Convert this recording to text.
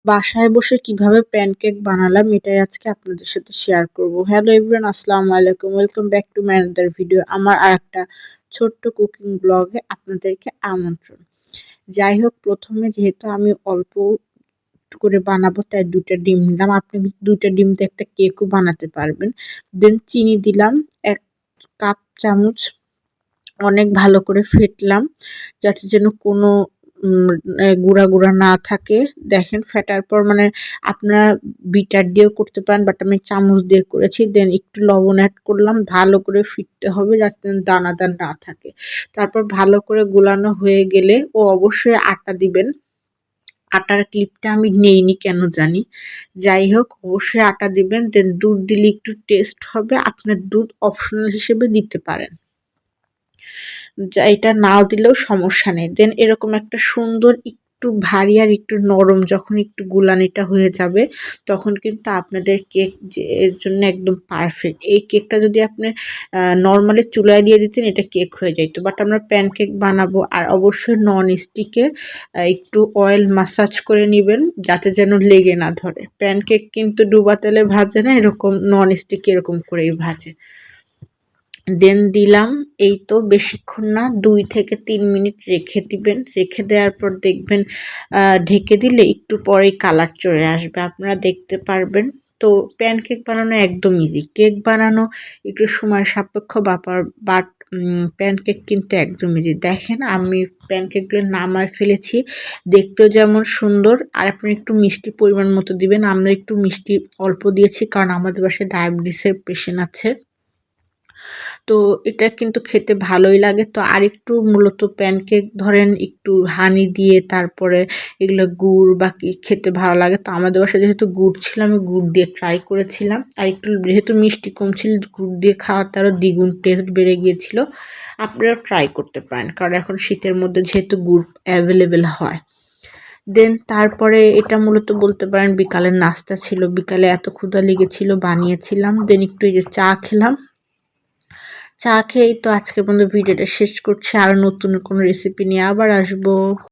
বাসায় বসে কিভাবে প্যানকেক বানালাম এটাই আজকে আপনাদের সাথে শেয়ার করব। হ্যালো এভরিওয়ান, আসসালামু আলাইকুম, welcome back to my another video. আমার আরেকটা ছোট্ট কুকিং ব্লগে আপনাদেরকে আমন্ত্রণ। যাই হোক, প্রথমে যেহেতু আমি অল্প করে বানাবো তাই 2টা ডিম নিলাম। আপনি কিন্তু 2টা ডিম দিয়ে একটা কেকও বানাতে পারবেন। দেন চিনি দিলাম 1 কাপ চামচ, অনেক ভালো করে ফেটলাম যাতে যেন কোনো গুঁড়া না থাকে। দেখেন ফেটার পর মানে আপনারা বিটার দিয়েও করতে পারেন, বাট আমি চামচ দিয়ে করেছি। দেন একটু লবণ অ্যাড করলাম, ভালো করে ফিটতে হবে যাতে দানাদার না থাকে। তারপর ভালো করে গোলানো হয়ে গেলে অবশ্যই আটা দিবেন। আটার ক্লিপটা আমি নেইনি কেন জানি। যাই হোক, অবশ্যই আটা দিবেন। দেন দুধ দিলে একটু টেস্ট হবে, আপনার দুধ অপশনাল হিসেবে দিতে পারেন, যা এটা নাও দিলেও সমস্যা নেই। দেন এরকম একটা সুন্দর একটু ভারী আর একটু নরম যখন একটু গুলানিটা হয়ে যাবে তখন কিন্তু আপনাদের কেক যে এর জন্য একদম পারফেক্ট। এই কেকটা যদি আপনি নর্মালি চুলায় দিয়ে দিতেন এটা কেক হয়ে যেত, বাট আমরা প্যানকেক বানাবো। আর অবশ্যই নন স্টিকে একটু অয়েল মাসাজ করে নেবেন যাতে যেন লেগে না ধরে। প্যানকেক কিন্তু ডুবা তেলে ভাজে না, এরকম নন স্টিকে এরকম করেই ভাজে। দেন দিলাম, এই তো বেশিক্ষণ না, 2 থেকে 3 মিনিট রেখে দিবেন। রেখে দেওয়ার পর দেখবেন ঢেকে দিলে একটু পরেই কালার চলে আসবে, আপনারা দেখতে পারবেন। তো প্যানকেক বানানো একদম ইজি, কেক বানানো একটু সময় সাপেক্ষ ব্যাপার, বাট প্যানকেক কিন্তু একদম ইজি। দেখেন আমি প্যানকেকগুলো নামায় ফেলেছি, দেখতেও যেমন সুন্দর। আর আপনি একটু মিষ্টি পরিমাণ মতো দিবেন। আমরা একটু মিষ্টি অল্প দিয়েছি কারণ আমাদের বাসায় ডায়াবেটিসের পেশেন্ট আছে, তো এটা কিন্তু খেতে ভালোই লাগে। তো আরেকটু মূলত প্যানকেক ধরেন একটু হানি দিয়ে তারপরে এগুলো গুড় বা কি খেতে ভালো লাগে। তো আমাদের বাসায় যেহেতু গুড় ছিল আমি গুড় দিয়ে ট্রাই করেছিলাম, আর একটু যেহেতু মিষ্টি কম ছিল গুড় দিয়ে খাওয়াতে আরও দ্বিগুণ টেস্ট বেড়ে গিয়েছিল। আপনারাও ট্রাই করতে পারেন কারণ এখন শীতের মধ্যে যেহেতু গুড় অ্যাভেলেবেল হয়। দেন তারপরে এটা মূলত বলতে পারেন বিকালের নাস্তা ছিল। বিকালে এত ক্ষুধা লেগেছিল বানিয়েছিলাম। দেন একটু এই যে চা খেলাম। চা খেয়েই তো আজকের মতো ভিডিওটা শেষ করছি। আরও নতুন কোনো রেসিপি নিয়ে আবার আসবো।